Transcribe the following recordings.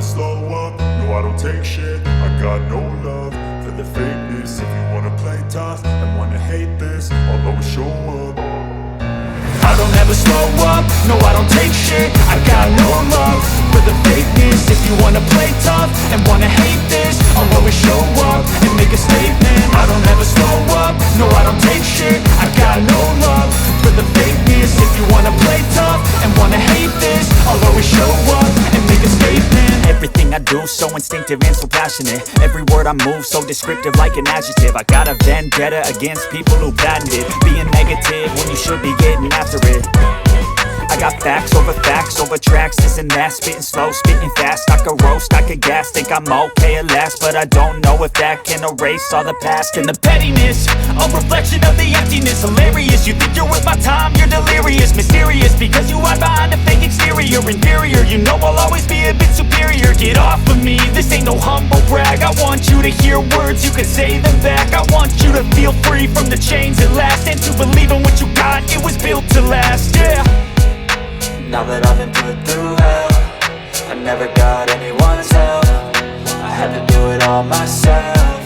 slow up, no I don't take shit. I got no love for the fakeness. If you wanna play tough and wanna hate this, I'll always show up. I don't ever slow up, no I don't take shit. I got no love for the fakeness. If you wanna play tough and wanna hate this, I'll always show up and make a statement. I don't ever slow up, no I don't take shit. I got no love for the fakeness. If you wanna play tough and wanna hate this, I'll always show up and make a statement. Everything I do so instinctive and so passionate. Every word I move so descriptive like an adjective. I got a vendetta against people who patented being negative when you should be getting after it. I got facts over tracks, this and that. Spitting slow, spitting fast, I could roast, I could gas. Think I'm okay at last, but I don't know if that can erase all the past. And the pettiness, a reflection of the emptiness. Hilarious, you think you're worth my time, you're delirious. Mysterious, because you hide behind a fake exterior. Inferior, you know I'll always be a bit superior. Get off of me, this ain't no humble brag. I want you to hear words, you can say them back. I want you to feel free from the chains at last, and to believe in what you got, it was built to last, yeah. Now that I've been put through hell, I never got anyone's help. I had to do it all myself.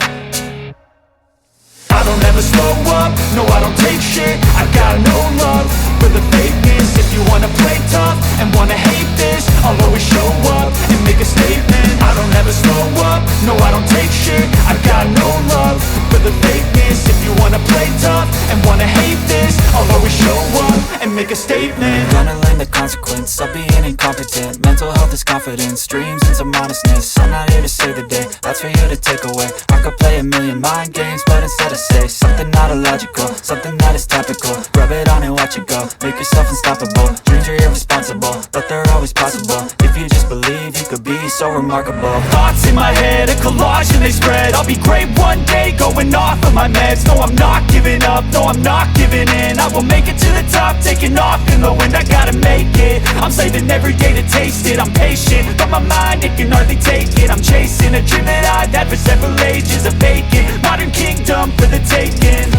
I don't ever slow up, no I don't take shit. I got no love for the fakeness. If you wanna play tough and wanna hate this, I'll always show up and make a statement. I don't ever slow up, no I don't take shit. I got no love for the fakeness. If you wanna play tough and wanna hate this, I'll always show up and make a statement. Gonna learn the consequence of being incompetent. Mental health is confidence, dreams and some honestness. I'm not here to save the day, that's for you to take away. I could play a million mind games, but instead I say something not illogical, something that is topical. Rub it on and watch it go, make yourself unstoppable. Dreams are irresponsible, but they're always possible. If you just believe, you could be so remarkable. Thoughts in my head, a collage and they spread. I'll be great one day, going off of my meds. No, I'm not giving up, no, I'm not giving in. I will make it to the top, taking off in the wind. I gotta make it, I'm saving every day to taste it. I'm patient, but my mind, it can hardly take it. I'm chasing a dream that I've had for several ages. A vacant, modern kingdom for the taking.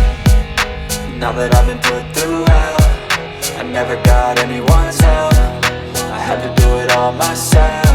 Now that I've been put through hell, I never got anyone's help. I had to do it all myself.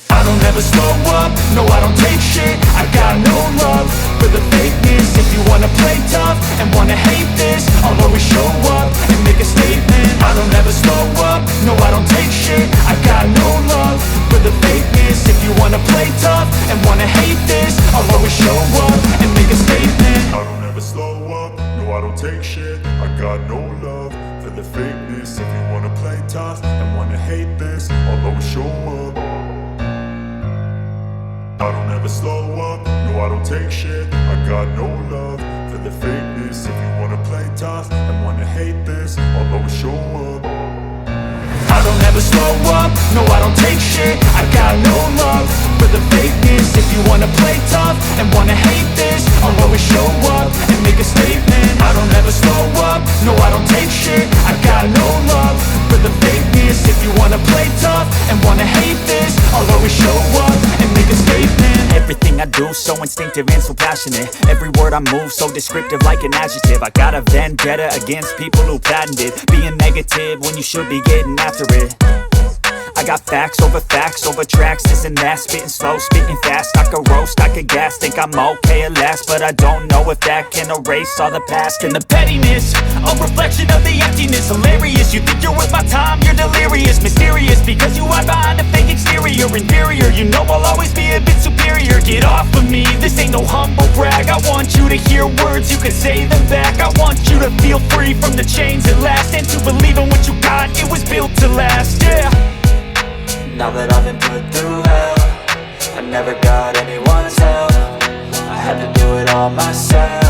I don't ever slow up, no I don't take shit. I got no love for the fakeness. If you wanna play tough and wanna hate this, I'll always show up and make a statement. I don't ever slow up, no I don't take shit. I got no love for the fakeness. If you wanna play tough and wanna hate this, I'll always show up and make a statement. I don't ever slow up, no I don't take shit. I got no love for the fakeness. If you wanna play tough and wanna hate this, I'll always show up. I don't ever slow up, no I don't take shit. I got no love for the fakeness. If you wanna play tough and wanna hate this, I'll always show up. I don't ever slow up, no I don't take shit. I got no love for the fakeness. If you wanna play tough and wanna hate this, I'll always show up and make a statement. I don't ever slow up, no I don't take shit. I got no love for the fakeness. If you wanna play tough and wanna hate this, I'll always show up and make a statement. Everything I do so instinctive and so passionate. Every word I move so descriptive like an adjective. I got a vendetta against people who patented being negative when you should be getting after it. I got facts over tracks, this and that. Spitting slow, spitting fast, I could roast, I could gas. Think I'm okay at last, but I don't know if that can erase all the past. And the pettiness, a reflection of the emptiness. Hilarious, you think you're worth my time, you're delirious. Mysterious, because you hide behind a fake exterior. Inferior, you know I'll always be a bit superior. Get off of me, this ain't no humble brag. I want you to hear words, you can say them back. I want you to feel free from the chains at last, and to believe in what you got, it was built to last, yeah. Now that I've been put through hell, I never got anyone's help. I had to do it all myself.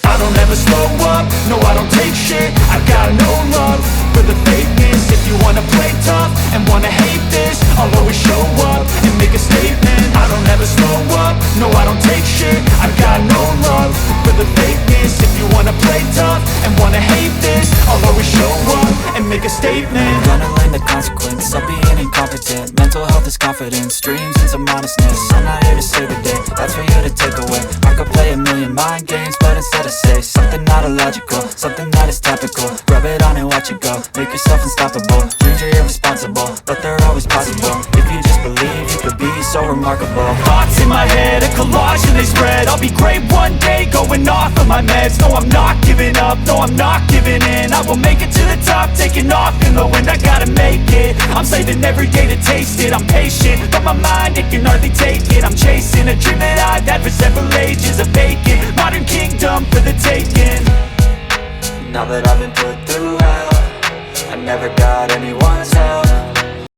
I don't ever slow up, no I don't take shit. I got no love for the fakeness. If you wanna play tough and wanna hate this, I'll always show up and make a statement. I don't ever slow up, no I don't take shit. I got no love for the fakeness. If you wanna play tough and wanna hate this, I'll always show up and make a statement. Gonna learn the consequence of being incompetent. Mental health is confidence, dreams and some honestness. I'm not here to save the day, that's for you to take away. I could play a million mind games, but instead I say something not illogical, something that is topical. Rub it on and watch it go, make yourself unstoppable. Dreams are irresponsible, impossible. Thoughts in my head, a collage and they spread. I'll be great one day, going off of my meds. No, I'm not giving up, no, I'm not giving in. I will make it to the top, taking off in the wind. I gotta make it, I'm saving every day to taste it. I'm patient, but my mind, it can hardly take it. I'm chasing a dream that I've had for several ages. A vacant, modern kingdom for the taking. Now that I've been put through